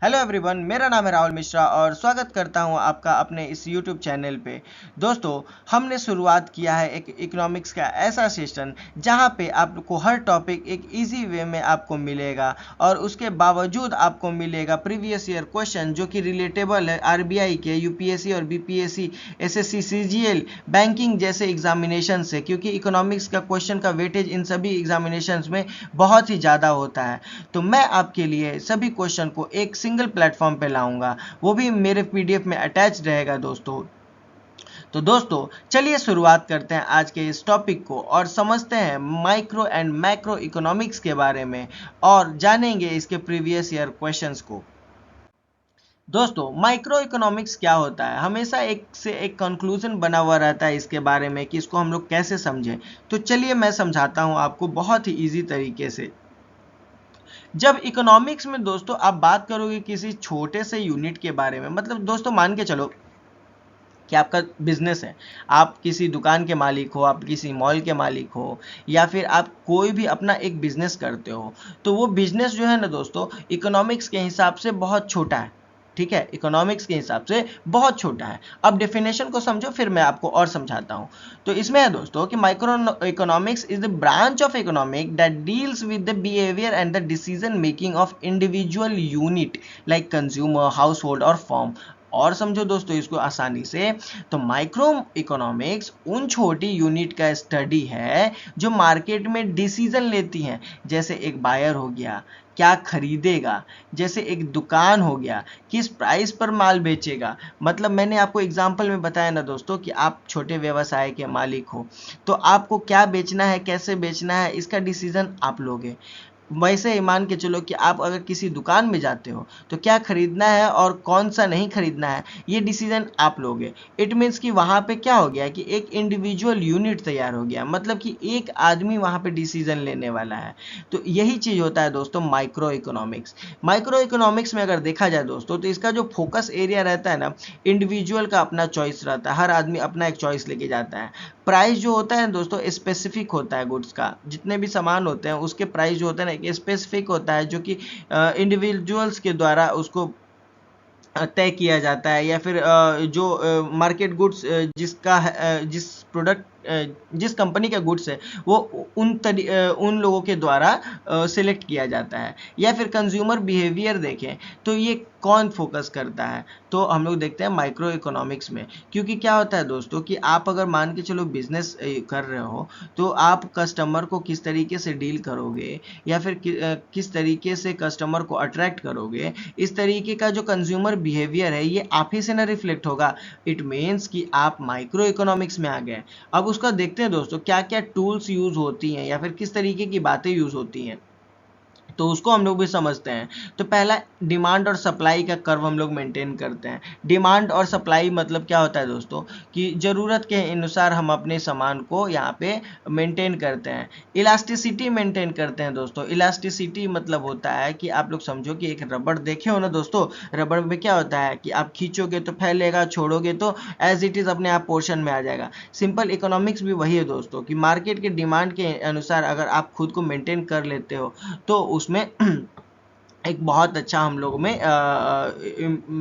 Hello everyone, मेरा नाम है राहुल मिश्रा और स्वागत करता हूं आपका अपने इस यूट्यूब चैनल पे। दोस्तों, हमने शुरुआत किया है एक इकोनॉमिक्स का ऐसा सेशन जहां पे आपको हर टॉपिक एक इजी वे में आपको मिलेगा और उसके बावजूद आपको मिलेगा प्रीवियस ईयर क्वेश्चन जो कि रिलेटेबल है आरबीआई के, यूपीएससी और बीपीएससी, एसएससी, सीजीएल, बैंकिंग जैसे एग्जामिनेशन से, क्योंकि इकोनॉमिक्स का क्वेश्चन का वेटेज इन सभी एग्जामिनेशंस में बहुत ही ज़्यादा होता है। तो मैं आपके लिए सभी क्वेश्चन को एक सिंगल प्लेटफॉर्म पे लाऊंगा, वो भी मेरे पीडीएफ में अटैच रहेगा दोस्तों। तो दोस्तों, चलिए शुरुआत करते हैं आज के इस टॉपिक को और समझते हैं माइक्रो एंड मैक्रो इकोनॉमिक्स के बारे में और जानेंगे इसके प्रीवियस ईयर क्वेश्चंस को। दोस्तों, माइक्रो इकोनॉमिक्स क्या होता है? हमेशा एक से एक कंक्लूजन बना हुआ रहता है इसके बारे में कि इसको हम लोग कैसे समझें। तो चलिए मैं समझाता हूं आपको बहुत ही ईजी तरीके से। जब इकोनॉमिक्स में दोस्तों आप बात करोगे किसी छोटे से यूनिट के बारे में, मतलब दोस्तों मान के चलो कि आपका बिजनेस है, आप किसी दुकान के मालिक हो, आप किसी मॉल के मालिक हो, या फिर आप कोई भी अपना एक बिजनेस करते हो। तो वो बिजनेस जो है ना दोस्तों, इकोनॉमिक्स के हिसाब से बहुत छोटा है। ठीक है, इकोनॉमिक्स के हिसाब से बहुत छोटा है। अब डेफिनेशन को समझो, फिर मैं आपको और समझाता हूँ। तो इसमें है दोस्तों कि micro economics is the branch of economic that deals with the behaviour and the decision making of individual unit like consumer, house hold और फॉर्म। और समझो दोस्तों इसको आसानी से, तो माइक्रो इकोनॉमिक्स उन छोटी यूनिट का स्टडी है जो मार्केट में डिसीजन लेती हैं। जैसे एक बायर हो गया, क्या खरीदेगा, जैसे एक दुकान हो गया, किस प्राइस पर माल बेचेगा। मतलब मैंने आपको एग्जांपल में बताया ना दोस्तों कि आप छोटे व्यवसाय के मालिक हो, तो आपको क्या बेचना है, कैसे बेचना है, इसका डिसीजन आप लोगे। वैसे ही मान के चलो कि आप अगर किसी दुकान में जाते हो तो क्या खरीदना है और कौन सा नहीं खरीदना है, ये डिसीजन आप लोगे। इट मीन्स कि वहाँ पे क्या हो गया कि एक इंडिविजुअल यूनिट तैयार हो गया, मतलब कि एक आदमी वहाँ पे डिसीजन लेने वाला है। तो यही चीज़ होता है दोस्तों माइक्रो इकोनॉमिक्स। माइक्रो इकोनॉमिक्स में अगर देखा जाए दोस्तों, तो इसका जो फोकस एरिया रहता है ना, इंडिविजुअल का अपना चॉइस रहता है, हर आदमी अपना एक चॉइस लेके जाता है। प्राइस जो होता है दोस्तों स्पेसिफिक होता है, गुड्स का जितने भी सामान होते हैं उसके प्राइस जो होता है ना स्पेसिफिक होता है, जो कि इंडिविजुअल्स के द्वारा उसको तय किया जाता है, या फिर जो मार्केट गुड्स जिसका जिस प्रोडक्ट जिस कंपनी का गुड्स है वो उन लोगों के द्वारा सिलेक्ट किया जाता है। या फिर कंज्यूमर बिहेवियर देखें तो ये कौन फोकस करता है, तो हम लोग देखते हैं माइक्रो इकोनॉमिक्स में। क्योंकि क्या होता है दोस्तों कि आप अगर मान के चलो बिजनेस कर रहे हो, तो आप कस्टमर को किस तरीके से डील करोगे, या फिर किस तरीके से कस्टमर को अट्रैक्ट करोगे, इस तरीके का जो कंज्यूमर बिहेवियर है ये आप ही से ना रिफ्लेक्ट होगा। इट मीन्स कि आप माइक्रो इकोनॉमिक्स में आ गए। अब उसका देखते हैं दोस्तों क्या क्या टूल्स यूज होती हैं या फिर किस तरीके की बातें यूज होती हैं, तो उसको हम लोग भी समझते हैं। तो पहला, डिमांड और सप्लाई का कर्व हम लोग मेंटेन करते हैं। डिमांड और सप्लाई मतलब क्या होता है दोस्तों कि ज़रूरत के अनुसार हम अपने सामान को यहाँ पे मेंटेन करते हैं। इलास्टिसिटी मेंटेन करते हैं दोस्तों। इलास्टिसिटी मतलब होता है कि आप लोग समझो कि एक रबड़ देखे हो ना दोस्तों, रबड़ में क्या होता है कि आप खींचोगे तो फैलेगा, छोड़ोगे तो एज इट इज़ अपने आप पोर्शन में आ जाएगा। सिंपल इकोनॉमिक्स भी वही है दोस्तों कि मार्केट के डिमांड के अनुसार अगर आप खुद को मेंटेन कर लेते हो तो उसमें एक बहुत अच्छा हम लोगों में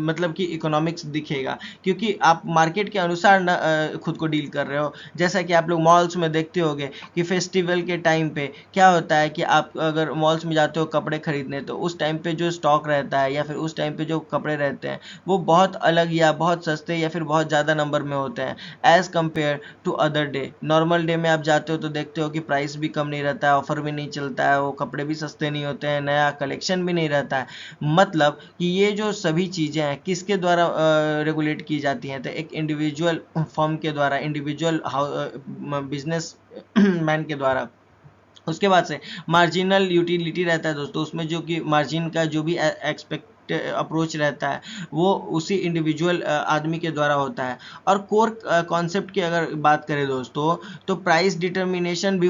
मतलब कि इकोनॉमिक्स दिखेगा, क्योंकि आप मार्केट के अनुसार खुद को डील कर रहे हो। जैसा कि आप लोग मॉल्स में देखते होगे कि फेस्टिवल के टाइम पे क्या होता है कि आप अगर मॉल्स में जाते हो कपड़े खरीदने, तो उस टाइम पे जो स्टॉक रहता है या फिर उस टाइम पे जो कपड़े रहते हैं वो बहुत अलग या बहुत सस्ते या फिर बहुत ज़्यादा नंबर में होते हैं as compared to other day. Normal day में आप जाते हो तो देखते हो कि प्राइस भी कम नहीं रहता है, ऑफर भी नहीं चलता है, वो कपड़े भी सस्ते नहीं होते हैं, नया कलेक्शन भी नहीं रहता है। मतलब कि ये जो सभी चीज़ें हैं किसके द्वारा रेगुलेट की जाती हैं, तो एक इंडिविजुअल फर्म के द्वारा, इंडिविजुअल बिजनेस मैन के द्वारा। उसके बाद से मार्जिनल यूटिलिटी रहता है दोस्तों, उसमें जो कि मार्जिन का जो भी एक्सपेक्ट अप्रोच रहता है वो उसी इंडिविजुअल आदमी के द्वारा होता है। और कोर कॉन्सेप्ट की अगर बात करें दोस्तों, तो प्राइस डिटर्मिनेशन भी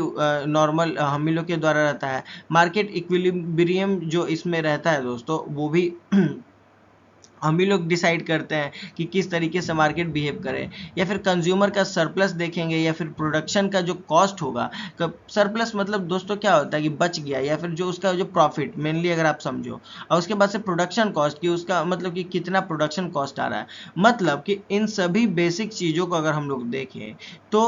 नॉर्मल हम ही लोग के द्वारा रहता है। मार्केट इक्विलिब्रियम जो इसमें रहता है दोस्तों वो भी हम ही लोग डिसाइड करते हैं कि किस तरीके से मार्केट बिहेव करे, या फिर कंज्यूमर का सरप्लस देखेंगे, या फिर प्रोडक्शन का जो कॉस्ट होगा। सरप्लस मतलब दोस्तों क्या होता है कि बच गया, या फिर जो उसका जो प्रॉफिट मेनली अगर आप समझो, और उसके बाद से प्रोडक्शन कॉस्ट की उसका मतलब कि कितना प्रोडक्शन कॉस्ट आ रहा है। मतलब कि इन सभी बेसिक चीज़ों को अगर हम लोग देखें तो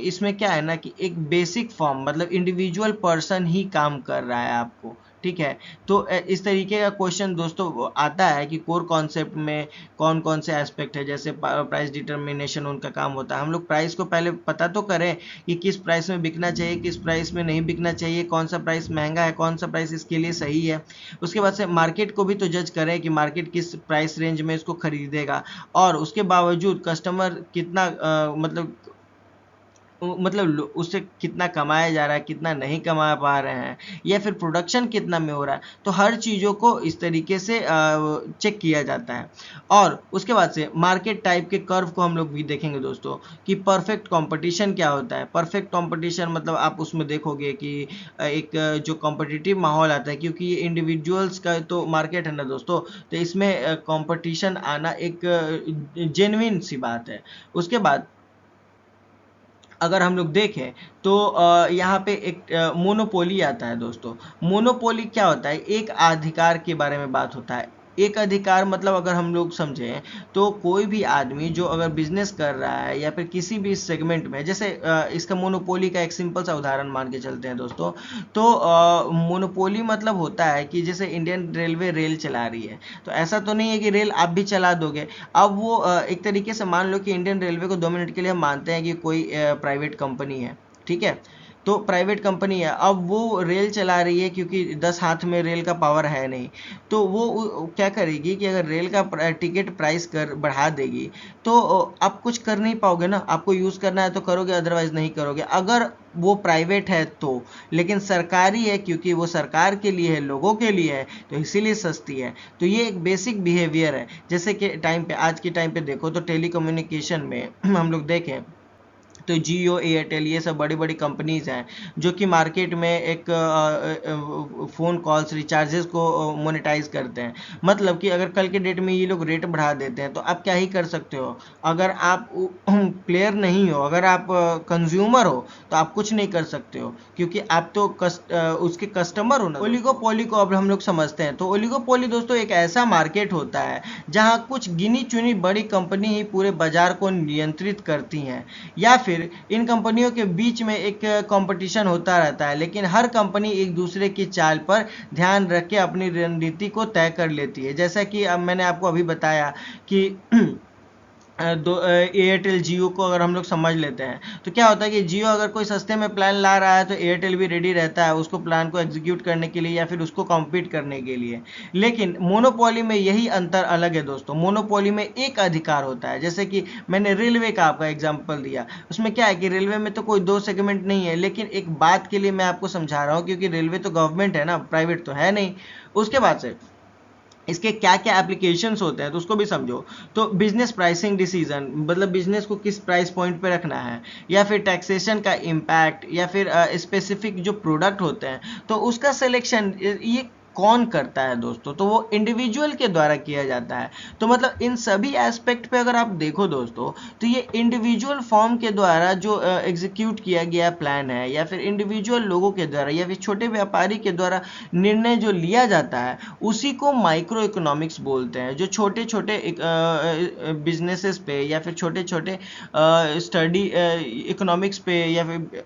इसमें क्या है ना कि एक बेसिक फॉर्म मतलब इंडिविजुअल पर्सन ही काम कर रहा है आपको, ठीक है। तो इस तरीके का क्वेश्चन दोस्तों आता है कि कोर कॉन्सेप्ट में कौन कौन से एस्पेक्ट है, जैसे प्राइस डिटर्मिनेशन उनका काम होता है। हम लोग प्राइस को पहले पता तो करें कि किस प्राइस में बिकना चाहिए, किस प्राइस में नहीं बिकना चाहिए, कौन सा प्राइस महंगा है, कौन सा प्राइस इसके लिए सही है। उसके बाद से मार्केट को भी तो जज करें कि मार्केट किस प्राइस रेंज में इसको खरीदेगा, और उसके बावजूद कस्टमर कितना मतलब उससे कितना कमाया जा रहा है, कितना नहीं कमा पा रहे हैं, या फिर प्रोडक्शन कितना में हो रहा है। तो हर चीज़ों को इस तरीके से चेक किया जाता है। और उसके बाद से मार्केट टाइप के कर्व को हम लोग भी देखेंगे दोस्तों कि परफेक्ट कंपटीशन क्या होता है। परफेक्ट कंपटीशन मतलब आप उसमें देखोगे कि एक जो कॉम्पिटिटिव माहौल आता है, क्योंकि ये इंडिविजुअल्स का तो मार्केट है ना दोस्तों, तो इसमें कंपटीशन आना एक जेन्युइन सी बात है। उसके बाद अगर हम लोग देखें तो यहाँ पे एक मोनोपोली आता है दोस्तों। मोनोपोली क्या होता है, एक अधिकार के बारे में बात होता है। एक अधिकार मतलब अगर हम लोग समझें तो कोई भी आदमी जो अगर बिजनेस कर रहा है या फिर किसी भी सेगमेंट में, जैसे इसका मोनोपोली का एक सिंपल सा उदाहरण मान के चलते हैं दोस्तों। तो मोनोपोली मतलब होता है कि जैसे इंडियन रेलवे रेल चला रही है, तो ऐसा तो नहीं है कि रेल आप भी चला दोगे। अब वो एक तरीके से मान लो कि इंडियन रेलवे को 2 मिनट के लिए हम मानते हैं कि कोई प्राइवेट कंपनी है, ठीक है। तो प्राइवेट कंपनी है, अब वो रेल चला रही है क्योंकि 10 हाथ में रेल का पावर है नहीं। तो वो क्या करेगी कि अगर रेल का टिकट प्राइस कर बढ़ा देगी तो आप कुछ कर नहीं पाओगे ना। आपको यूज़ करना है तो करोगे, अदरवाइज नहीं करोगे। अगर वो प्राइवेट है तो, लेकिन सरकारी है क्योंकि वो सरकार के लिए है, लोगों के लिए है, तो इसीलिए सस्ती है। तो ये एक बेसिक बिहेवियर है। जैसे कि टाइम पे, आज के टाइम पे देखो तो टेलीकम्युनिकेशन में हम लोग देखें तो जियो, एयरटेल, ये सब बड़ी बड़ी कंपनीज हैं जो कि मार्केट में एक फ़ोन कॉल्स रिचार्जेस को मोनेटाइज करते हैं। मतलब कि अगर कल के डेट में ये लोग रेट बढ़ा देते हैं तो आप क्या ही कर सकते हो। अगर आप प्लेयर नहीं हो, अगर आप कंज्यूमर हो, तो आप कुछ नहीं कर सकते हो, क्योंकि आप तो उसके कस्टमर हो ना। ओलिगोपोली को अब हम लोग समझते हैं तो ओलिगोपोली दोस्तों एक ऐसा मार्केट होता है जहां कुछ गिनी चुनी बड़ी कंपनी ही पूरे बाजार को नियंत्रित करती हैं, या फिर इन कंपनियों के बीच में एक कंपटीशन होता रहता है, लेकिन हर कंपनी एक दूसरे की चाल पर ध्यान रख के अपनी रणनीति को तय कर लेती है। जैसा कि अब मैंने आपको अभी बताया कि एयरटेल जियो को अगर हम लोग समझ लेते हैं तो क्या होता है कि जियो अगर कोई सस्ते में प्लान ला रहा है तो एयरटेल भी रेडी रहता है उसको प्लान को एग्जीक्यूट करने के लिए या फिर उसको कॉम्पीट करने के लिए। लेकिन मोनोपोली में यही अंतर अलग है दोस्तों। मोनोपोली में एक अधिकार होता है, जैसे कि मैंने रेलवे का आपका एग्जाम्पल दिया। उसमें क्या है कि रेलवे में तो कोई दो सेगमेंट नहीं है, लेकिन एक बात के लिए मैं आपको समझा रहा हूँ क्योंकि रेलवे तो गवर्नमेंट है ना, प्राइवेट तो है नहीं। उसके बाद से इसके क्या क्या एप्लीकेशंस होते हैं तो उसको भी समझो। तो बिजनेस प्राइसिंग डिसीजन मतलब बिजनेस को किस प्राइस पॉइंट पे रखना है, या फिर टैक्सेशन का इम्पैक्ट, या फिर स्पेसिफिक जो प्रोडक्ट होते हैं तो उसका सिलेक्शन ये कौन करता है दोस्तों, तो वो इंडिविजुअल के द्वारा किया जाता है। तो मतलब इन सभी एस्पेक्ट पे अगर आप देखो दोस्तों तो ये इंडिविजुअल फॉर्म के द्वारा जो एग्जीक्यूट किया गया प्लान है, या फिर इंडिविजुअल लोगों के द्वारा या फिर छोटे व्यापारी के द्वारा निर्णय जो लिया जाता है, उसी को माइक्रो इकोनॉमिक्स बोलते हैं। जो छोटे छोटे बिजनेसेस पे या फिर छोटे छोटे स्टडी इकोनॉमिक्स पे या फिर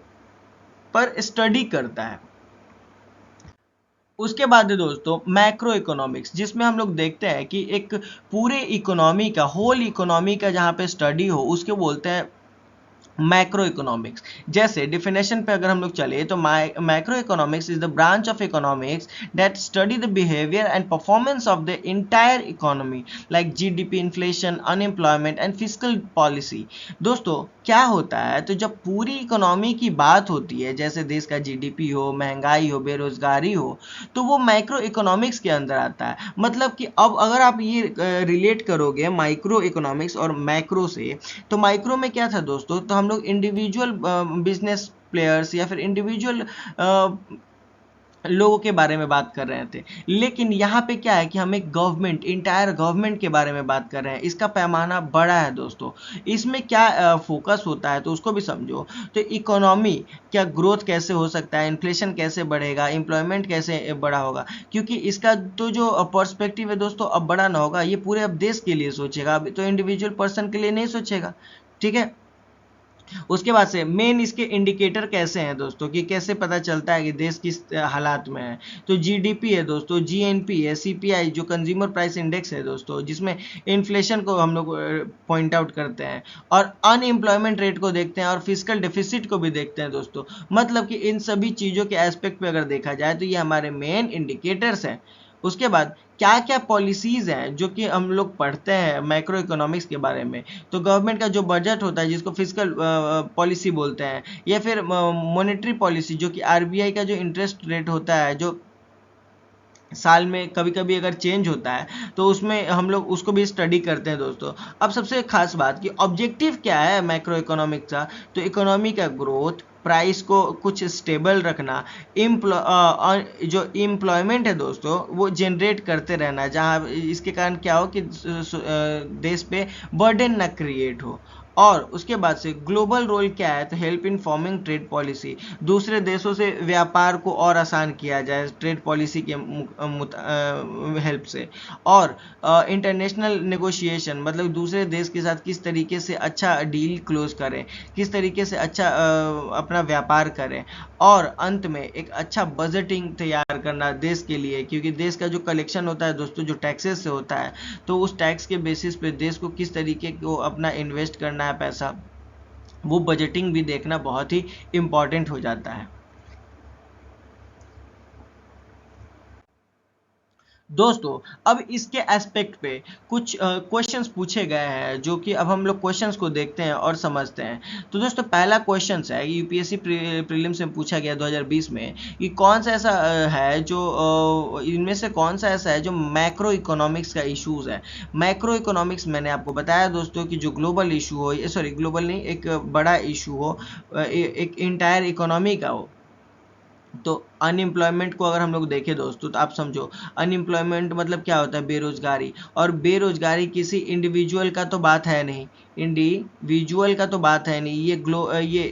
पर स्टडी करता है। उसके बाद है दोस्तों मैक्रो इकोनॉमिक्स, जिसमें हम लोग देखते हैं कि एक पूरे इकोनॉमी का, होल इकोनॉमी का जहाँ पे स्टडी हो उसके बोलते हैं मैक्रो इकोनॉमिक्स। जैसे डिफिनेशन पे अगर हम लोग चले तो macro economics is the branch of economics that study the behaviour and performance of the entire economy like GDP, inflation, unemployment and fiscal policy. दोस्तों क्या होता है, तो जब पूरी इकोनॉमी की बात होती है, जैसे देश का जीडीपी हो, महंगाई हो, बेरोजगारी हो, तो वो मैक्रो इकोनॉमिक्स के अंदर आता है। मतलब कि अब अगर आप ये रिलेट करोगे माइक्रो इकोनॉमिक्स और मैक्रो से, तो माइक्रो में क्या था दोस्तों, तो हम लोग इंडिविजुअल बिजनेस प्लेयर्स या फिर इंडिविजुअल लोगों के बारे में बात कर रहे थे। लेकिन यहाँ पे क्या है कि हम एक गवर्नमेंट, इंटायर गवर्नमेंट के बारे में बात कर रहे हैं। इसका पैमाना बड़ा है दोस्तों। इसमें क्या फोकस होता है तो उसको भी समझो। तो इकोनॉमी क्या ग्रोथ कैसे हो सकता है, इन्फ्लेशन कैसे बढ़ेगा, एम्प्लॉयमेंट कैसे बड़ा होगा, क्योंकि इसका तो जो पर्सपेक्टिव है दोस्तों अब बड़ा ना होगा, ये पूरे अब देश के लिए सोचेगा, अब तो इंडिविजुअल पर्सन के लिए नहीं सोचेगा। ठीक है। उसके बाद से मेन इसके इंडिकेटर कैसे हैं दोस्तों, कि कैसे पता चलता है कि देश किस हालात में है। तो जीडीपी है दोस्तों, जीएनपी है, सीपीआई जो कंज्यूमर प्राइस इंडेक्स है दोस्तों, जिसमें इन्फ्लेशन को हम लोग पॉइंट आउट करते हैं, और अनएम्प्लॉयमेंट रेट को देखते हैं, और फिजिकल डेफिसिट को भी देखते हैं दोस्तों। मतलब कि इन सभी चीज़ों के एस्पेक्ट पे अगर देखा जाए तो ये हमारे मेन इंडिकेटर्स हैं। उसके बाद क्या क्या पॉलिसीज़ हैं जो कि हम लोग पढ़ते हैं मैक्रो इकोनॉमिक्स के बारे में। तो गवर्नमेंट का जो बजट होता है जिसको फिजिकल पॉलिसी बोलते हैं, या फिर मॉनेटरी पॉलिसी जो कि आरबीआई का जो इंटरेस्ट रेट होता है, जो साल में कभी कभी अगर चेंज होता है तो उसमें हम लोग उसको भी स्टडी करते हैं दोस्तों। अब सबसे खास बात कि ऑब्जेक्टिव क्या है मैक्रो इकोनॉमिक्स का, तो इकोनॉमी का ग्रोथ, प्राइस को कुछ स्टेबल रखना, जो एम्प्लॉयमेंट है दोस्तों वो जनरेट करते रहना, जहाँ इसके कारण क्या हो कि देश पे बर्डन ना क्रिएट हो। और उसके बाद से ग्लोबल रोल क्या है, तो help in forming trade policy, दूसरे देशों से व्यापार को और आसान किया जाए ट्रेड पॉलिसी के हेल्प से। और इंटरनेशनल नेगोशिएशन, मतलब दूसरे देश के साथ किस तरीके से अच्छा डील क्लोज करें, किस तरीके से अच्छा अपना व्यापार करें। और अंत में एक अच्छा बजटिंग तैयार करना देश के लिए, क्योंकि देश का जो कलेक्शन होता है दोस्तों, जो टैक्सेस से होता है, तो उस टैक्स के बेसिस पे देश को किस तरीके को अपना इन्वेस्ट करना है पैसा, वो बजटिंग भी देखना बहुत ही इम्पॉर्टेंट हो जाता है दोस्तों। अब इसके एस्पेक्ट पे कुछ क्वेश्चंस पूछे गए हैं, जो कि अब हम लोग क्वेश्चंस को देखते हैं और समझते हैं। तो दोस्तों पहला क्वेश्चन है, यूपीएससी प्रीलिम्स में पूछा गया 2020 में, कि कौन सा ऐसा है जो इनमें से कौन सा ऐसा है जो मैक्रो इकोनॉमिक्स का इशूज़ है। मैक्रो इकोनॉमिक्स मैंने आपको बताया दोस्तों कि जो ग्लोबल इशू हो, सॉरी ग्लोबल नहीं, एक बड़ा इशू हो, एक इंटायर इकोनॉमी का हो। तो अनएम्प्लॉयमेंट को अगर हम लोग देखें दोस्तों, तो आप समझो अनएम्प्लॉयमेंट मतलब क्या होता है, बेरोजगारी। और बेरोजगारी किसी इंडिविजुअल का तो बात है नहीं, इंडिविजुअल का तो बात है नहीं, ये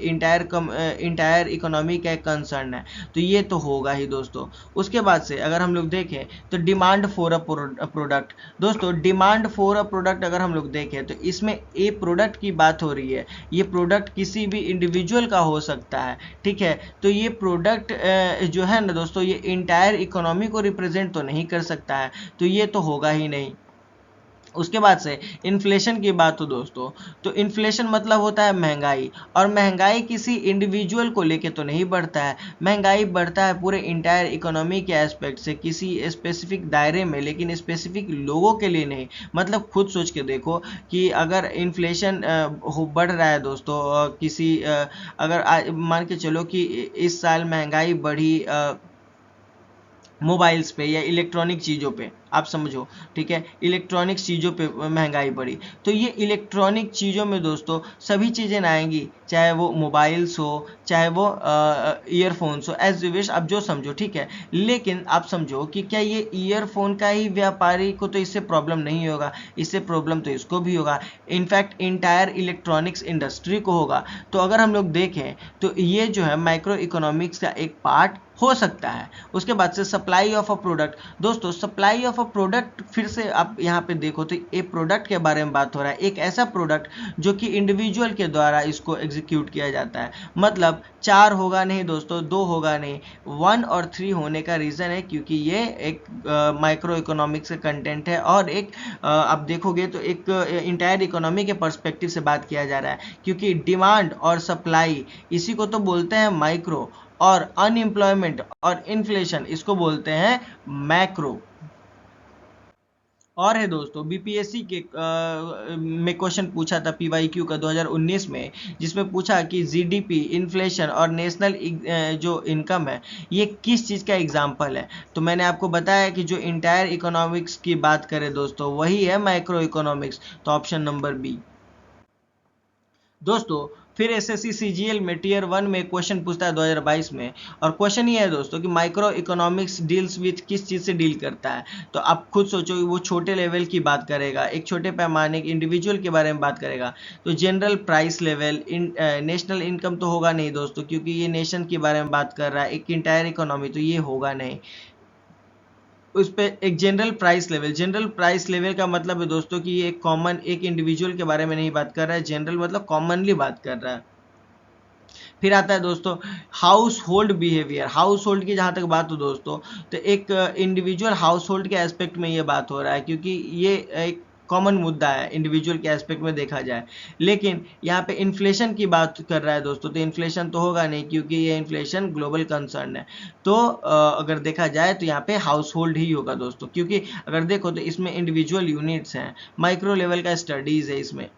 इंटायर इकोनॉमी का एक कंसर्न है, तो ये तो होगा ही दोस्तों। उसके बाद से अगर हम लोग देखें तो डिमांड फॉर अ प्रोडक्ट, दोस्तों डिमांड फॉर अ प्रोडक्ट अगर हम लोग देखें तो इसमें ए प्रोडक्ट की बात हो रही है। ये प्रोडक्ट किसी भी इंडिविजुअल का हो सकता है, ठीक है। तो ये प्रोडक्ट जो है ना दोस्तों, ये इंटायर इकोनॉमी को रिप्रेजेंट तो नहीं कर सकता है, तो ये तो होगा ही नहीं। उसके बाद से इन्फ्लेशन की बात हो दोस्तों, तो इन्फ्लेशन मतलब होता है महंगाई, और महंगाई किसी इंडिविजुअल को लेके तो नहीं बढ़ता है, महंगाई बढ़ता है पूरे इंटायर इकोनॉमी के एस्पेक्ट से, किसी स्पेसिफिक दायरे में, लेकिन स्पेसिफिक लोगों के लिए नहीं। मतलब खुद सोच के देखो कि अगर इन्फ्लेशन बढ़ रहा है दोस्तों, अगर मान के चलो कि इस साल महंगाई बढ़ी मोबाइल्स पे या इलेक्ट्रॉनिक चीज़ों पे, आप समझो, ठीक है, इलेक्ट्रॉनिक चीज़ों पे महंगाई बढ़ी, तो ये इलेक्ट्रॉनिक चीज़ों में दोस्तों सभी चीज़ें ना आएंगी, चाहे वो मोबाइल्स हो, चाहे वो ईयरफोन्स हो, एज यू विश, आप जो समझो, ठीक है। लेकिन आप समझो कि क्या ये ईयरफोन का ही व्यापारी को तो इससे प्रॉब्लम नहीं होगा, इससे प्रॉब्लम तो इसको भी होगा, इनफैक्ट इंटायर इलेक्ट्रॉनिक्स इंडस्ट्री को होगा। तो अगर हम लोग देखें तो ये जो है माइक्रो इकोनॉमिक्स का एक पार्ट हो सकता है। उसके बाद से सप्लाई ऑफ अ प्रोडक्ट, दोस्तों सप्लाई ऑफ अ प्रोडक्ट, फिर से आप यहाँ पे देखो तो एक प्रोडक्ट के बारे में बात हो रहा है, एक ऐसा प्रोडक्ट जो कि इंडिविजुअल के द्वारा इसको एग्जीक्यूट किया जाता है। मतलब 4 होगा नहीं दोस्तों, 2 होगा नहीं, 1 और 3 होने का रीज़न है क्योंकि ये एक माइक्रो इकोनॉमिक्स का कंटेंट है, और एक आप देखोगे तो एक इंटायर इकोनॉमी के पर्सपेक्टिव से बात किया जा रहा है, क्योंकि डिमांड और सप्लाई इसी को तो बोलते हैं माइक्रो, और अनएम्प्लॉयमेंट और इन्फ्लेशन इसको बोलते हैं मैक्रो। और है दोस्तों बीपीएससी के में क्वेश्चन पूछा था पीवाईक्यू का 2019 में, जिसमें पूछा कि जीडीपी, इन्फ्लेशन और नेशनल जो इनकम है, ये किस चीज़ का एग्जाम्पल है। तो मैंने आपको बताया कि जो इंटायर इकोनॉमिक्स की बात करें दोस्तों, वही है माइक्रो इकोनॉमिक्स, तो ऑप्शन नंबर बी। दोस्तों फिर एसएससी सीजीएल में टीयर 1 में क्वेश्चन पूछता है 2022 में, और क्वेश्चन ये है दोस्तों कि माइक्रो इकोनॉमिक्स डील्स विथ किस चीज़ से डील करता है। तो आप खुद सोचो कि वो छोटे लेवल की बात करेगा, एक छोटे पैमाने के इंडिविजुअल के बारे में बात करेगा। तो general price level, national income तो होगा नहीं दोस्तों, क्योंकि ये नेशन के बारे में बात कर रहा है, एक इंटायर इकोनॉमी, तो ये होगा नहीं। उस पर एक जनरल प्राइस लेवल का मतलब है दोस्तों कि ये एक कॉमन, एक इंडिविजुअल के बारे में नहीं बात कर रहा है, जनरल मतलब कॉमनली बात कर रहा है। फिर आता है दोस्तों house hold behaviour. House hold की जहाँ तक बात हो दोस्तों, तो एक इंडिविजुअल हाउस होल्ड के एस्पेक्ट में ये बात हो रहा है, क्योंकि ये एक कॉमन मुद्दा है इंडिविजुअल के एस्पेक्ट में देखा जाए। लेकिन यहाँ पे इन्फ्लेशन की बात कर रहा है दोस्तों, तो इन्फ्लेशन तो होगा नहीं, क्योंकि ये इन्फ्लेशन ग्लोबल कंसर्न है। तो अगर देखा जाए तो यहाँ पे हाउस होल्ड ही होगा दोस्तों, क्योंकि अगर देखो तो इसमें इंडिविजुअल यूनिट्स हैं, माइक्रो लेवल का स्टडीज है इसमें।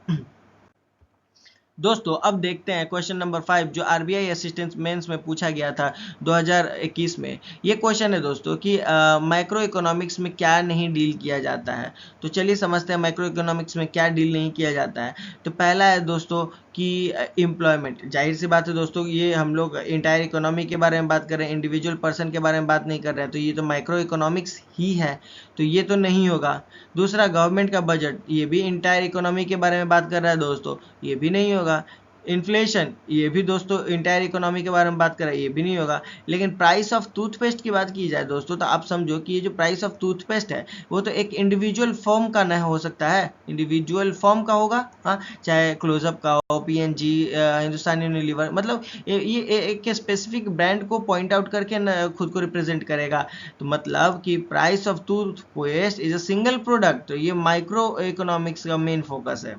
दोस्तों अब देखते हैं क्वेश्चन नंबर 5, जो आरबीआई असिस्टेंट मेंस में पूछा गया था 2021 में। ये क्वेश्चन है दोस्तों कि माइक्रो इकोनॉमिक्स में क्या नहीं डील किया जाता है। तो चलिए समझते हैं माइक्रो इकोनॉमिक्स में क्या डील नहीं किया जाता है। तो पहला है दोस्तों कि एम्प्लॉयमेंट। जाहिर सी बात है दोस्तों, ये हम लोग इंटायर इकोनॉमी के बारे में बात कर रहे हैं, इंडिविजुअल पर्सन के बारे में बात नहीं कर रहे हैं, तो ये तो माइक्रो इकोनॉमिक्स ही है, तो ये तो नहीं होगा। दूसरा गवर्नमेंट का बजट, ये भी इंटायर इकोनॉमी के बारे में बात कर रहा है दोस्तों, ये भी नहीं होगा। इन्फ्लेशन, ये भी दोस्तों इंटायर इकोनॉमी के बारे में बात कर रहा है, ये भी नहीं होगा। लेकिन प्राइस ऑफ टूथपेस्ट की बात की जाए दोस्तों, तो आप समझो कि ये जो प्राइस ऑफ टूथपेस्ट है वो तो एक इंडिविजुअल फर्म का नहीं हो सकता है, इंडिविजुअल फर्म का होगा। हाँ, चाहे क्लोजअप का हो, पीएनजी, हिंदुस्तान यूनिलीवर, मतलब ये एक स्पेसिफिक ब्रांड को पॉइंट आउट करके खुद को रिप्रेजेंट करेगा। तो मतलब कि price of toothpaste is a single product, तो ये माइक्रो इकोनॉमिक्स का मेन फोकस है।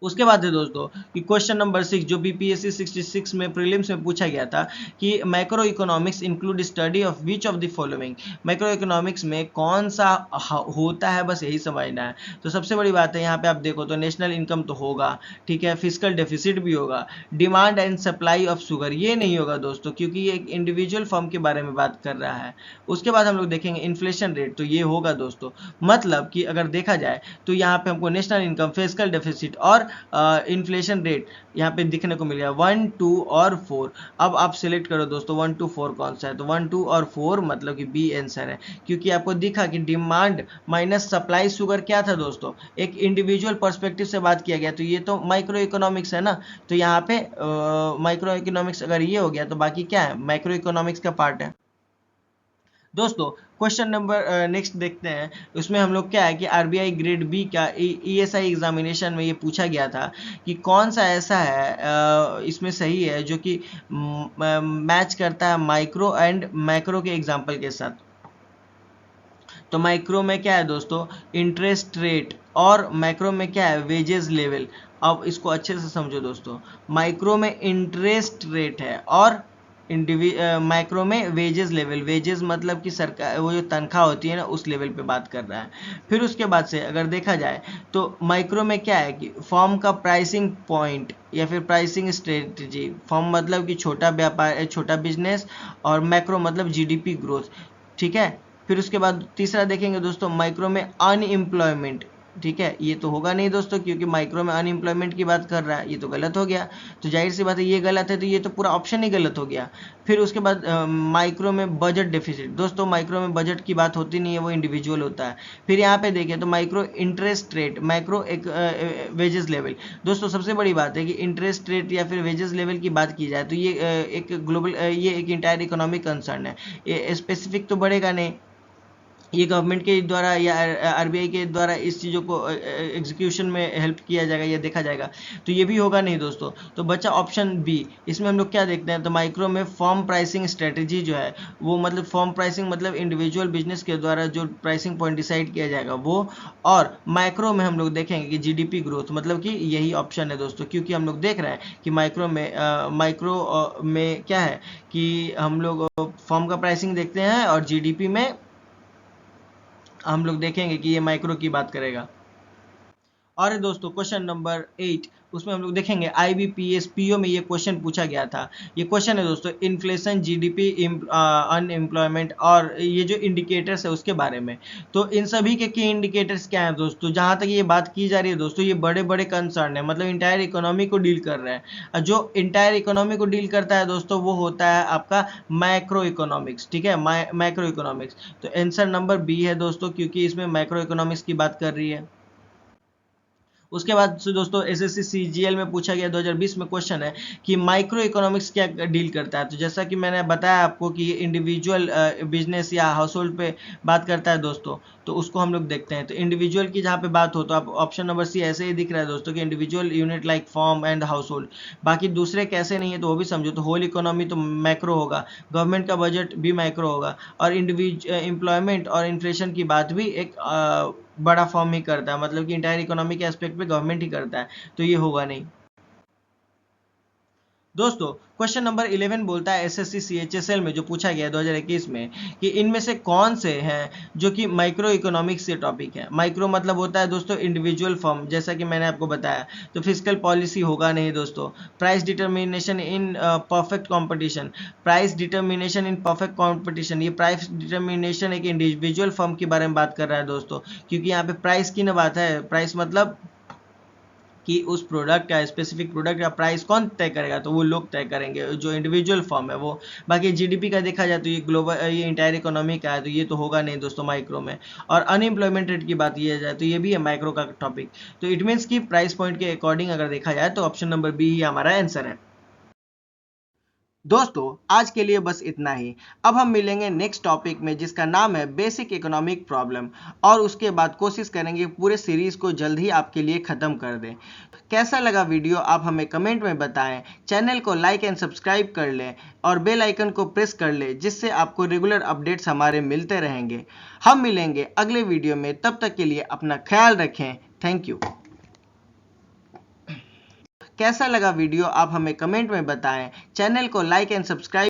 उसके बाद है दोस्तों कि क्वेश्चन नंबर 6, जो बीपीएससी 66 में प्रीलिम्स में पूछा गया था कि macro economics include study of which of the following. Macro economics में कौन सा होता है, बस यही समझना है। तो सबसे बड़ी बात है यहाँ पे आप देखो तो नेशनल इनकम तो होगा, ठीक है, फिजिकल डेफिसिट भी होगा, demand and supply of sugar ये नहीं होगा दोस्तों, क्योंकि ये एक इंडिविजुअल फर्म के बारे में बात कर रहा है। उसके बाद हम लोग देखेंगे इन्फ्लेशन रेट, तो ये होगा दोस्तों। मतलब कि अगर देखा जाए तो यहाँ पे हमको नेशनल इनकम, फिजिकल डेफिसिट और इन्फ्लेशन रेट यहाँ पे दिखने को मिल गया 1, 2 और 4। अब आप सिलेक्ट करो दोस्तों 1, 2, 4 कौन सा है। तो 1, 2 और 4 मतलब कि बी आंसर है, क्योंकि आपको दिखा कि डिमांड माइनस सप्लाई शुगर क्या था दोस्तों, एक इंडिविजुअल पर्सपेक्टिव से बात किया गया, तो ये तो माइक्रो इकोनॉमिक्स है ना। तो यहाँ पे माइक्रो इकोनॉमिक्स अगर ये हो गया तो बाकी क्या है, माइक्रो इकोनॉमिक्स का पार्ट है। दोस्तों क्वेश्चन नंबर नेक्स्ट देखते हैं। उसमें हम लोग क्या है कि आरबीआई ग्रेड बी का ईएसआई एग्जामिनेशन में ये पूछा गया था कि कौन सा ऐसा है इसमें सही है जो कि मैच करता है माइक्रो एंड मैक्रो के एग्जाम्पल के साथ। तो माइक्रो में क्या है दोस्तों, इंटरेस्ट रेट, और मैक्रो में क्या है, वेजेस लेवल। अब इसको अच्छे से समझो दोस्तों, माइक्रो में इंटरेस्ट रेट है और माइक्रो में वेजेस लेवल, वेजेस मतलब कि सरकार वो जो तनख्वाह होती है ना उस लेवल पे बात कर रहा है। फिर उसके बाद से अगर देखा जाए तो माइक्रो में क्या है कि फॉर्म का प्राइसिंग पॉइंट या फिर प्राइसिंग स्ट्रेटजी। फॉर्म मतलब कि छोटा व्यापार, छोटा बिजनेस, और मैक्रो मतलब जीडीपी ग्रोथ, ठीक है। फिर उसके बाद तीसरा देखेंगे दोस्तों, माइक्रो में अनएम्प्लॉयमेंट, ठीक है, ये तो होगा नहीं दोस्तों, क्योंकि माइक्रो में अनएम्प्लॉयमेंट की बात कर रहा है, ये तो गलत हो गया। तो जाहिर सी बात है ये गलत है, तो ये तो पूरा ऑप्शन ही गलत हो गया। फिर उसके बाद माइक्रो में बजट डेफिसिट, दोस्तों माइक्रो में बजट की बात होती नहीं है, वो इंडिविजुअल होता है। फिर यहाँ पे देखें तो माइक्रो इंटरेस्ट रेट, माइक्रो एक वेजेस लेवल। दोस्तों सबसे बड़ी बात है कि इंटरेस्ट रेट या फिर वेजेस लेवल की बात की जाए तो ये एक ग्लोबल, ये एक इंटायर इकोनॉमिक कंसर्न है, ये स्पेसिफिक तो बढ़ेगा नहीं। ये गवर्नमेंट के द्वारा या आरबीआई के द्वारा इस चीज़ों को एग्जीक्यूशन में हेल्प किया जाएगा या देखा जाएगा, तो ये भी होगा नहीं दोस्तों। तो बचा ऑप्शन बी। इसमें हम लोग क्या देखते हैं, तो माइक्रो में फॉर्म प्राइसिंग स्ट्रेटजी जो है वो, मतलब फॉर्म प्राइसिंग मतलब इंडिविजुअल बिजनेस के द्वारा जो प्राइसिंग पॉइंट डिसाइड किया जाएगा वो। और माइक्रो में हम लोग देखेंगे कि जीडीपी ग्रोथ, मतलब कि यही ऑप्शन है दोस्तों, क्योंकि हम लोग देख रहे हैं कि माइक्रो में क्या है कि हम लोग फॉर्म का प्राइसिंग देखते हैं और जीडीपी में हम लोग देखेंगे कि ये माइक्रो की बात करेगा। और दोस्तों क्वेश्चन नंबर 8 उसमें हम लोग देखेंगे IBPS PO में ये क्वेश्चन पूछा गया था। ये क्वेश्चन है दोस्तों इन्फ्लेशन, GDP, अनएम्प्लॉयमेंट और ये जो इंडिकेटर्स है उसके बारे में। तो इन सभी के की इंडिकेटर्स क्या हैं दोस्तों? जहाँ तक ये बात की जा रही है दोस्तों, ये बड़े बड़े कंसर्न है, मतलब इंटायर इकोनॉमी को डील कर रहे हैं। जो इंटायर इकोनॉमी को डील करता है दोस्तों वो होता है आपका मैक्रो इकोनॉमिक्स, ठीक है, मैक्रो इकोनॉमिक्स। तो आंसर नंबर बी है दोस्तों, क्योंकि इसमें मैक्रो इकोनॉमिक्स की बात कर रही है। उसके बाद से दोस्तों SSC CGL में पूछा गया 2020 में क्वेश्चन है कि माइक्रो इकोनॉमिक्स क्या डील करता है। तो जैसा कि मैंने बताया आपको कि इंडिविजुअल बिजनेस या हाउस होल्ड पे बात करता है दोस्तों, तो उसको हम लोग देखते हैं। तो इंडिविजुअल की जहाँ पे बात हो तो आप ऑप्शन नंबर सी ऐसे ही दिख रहा है दोस्तों कि individual unit like form and house hold. बाकी दूसरे कैसे नहीं है तो वो भी समझो। तो होल इकोनॉमी तो मैक्रो होगा, गवर्नमेंट का बजट भी मैक्रो होगा, और एम्प्लॉयमेंट और इन्फ्लेशन की बात भी एक बड़ा फॉर्म ही करता है, मतलब कि इंटायर इकोनॉमी के एस्पेक्ट पे गवर्नमेंट ही करता है, तो ये होगा नहीं। दोस्तों क्वेश्चन नंबर 11 बोलता है SSC CHSL में जो पूछा गया 2021 में कि इनमें से कौन से हैं जो कि माइक्रो इकोनॉमिक्स से टॉपिक है। माइक्रो मतलब होता है दोस्तों इंडिविजुअल फर्म, जैसा कि मैंने आपको बताया। तो फिस्कल पॉलिसी होगा नहीं दोस्तों। Price determination in perfect competition, price determination in perfect competition, ये प्राइस डिटर्मिनेशन एक इंडिविजुअल फर्म के बारे में बात कर रहा है दोस्तों, क्योंकि यहाँ पे प्राइस की ना बात है। प्राइस मतलब कि उस प्रोडक्ट या स्पेसिफिक प्रोडक्ट का प्राइस कौन तय करेगा, तो वो लोग तय करेंगे, जो इंडिविजुअल फर्म है वो। बाकी GDP का देखा जाए तो ये ग्लोबल, ये इंटायर इकोनॉमी का है, तो ये तो होगा नहीं दोस्तों माइक्रो में। और अनएम्प्लॉयमेंट रेट की बात की जाए तो ये भी है माइक्रो का टॉपिक। तो इट मीन्स कि प्राइस पॉइंट के अकॉर्डिंग अगर देखा जाए तो ऑप्शन नंबर बी ही हमारा आंसर है। दोस्तों आज के लिए बस इतना ही। अब हम मिलेंगे नेक्स्ट टॉपिक में जिसका नाम है बेसिक इकोनॉमिक प्रॉब्लम, और उसके बाद कोशिश करेंगे पूरे सीरीज को जल्द ही आपके लिए ख़त्म कर दें। कैसा लगा वीडियो आप हमें कमेंट में बताएं। चैनल को लाइक एंड सब्सक्राइब कर लें और बेल आइकन को प्रेस कर लें, जिससे आपको रेगुलर अपडेट्स हमारे मिलते रहेंगे। हम मिलेंगे अगले वीडियो में, तब तक के लिए अपना ख्याल रखें। Thank you. कैसा लगा वीडियो आप हमें कमेंट में बताएं। चैनल को लाइक एंड सब्सक्राइब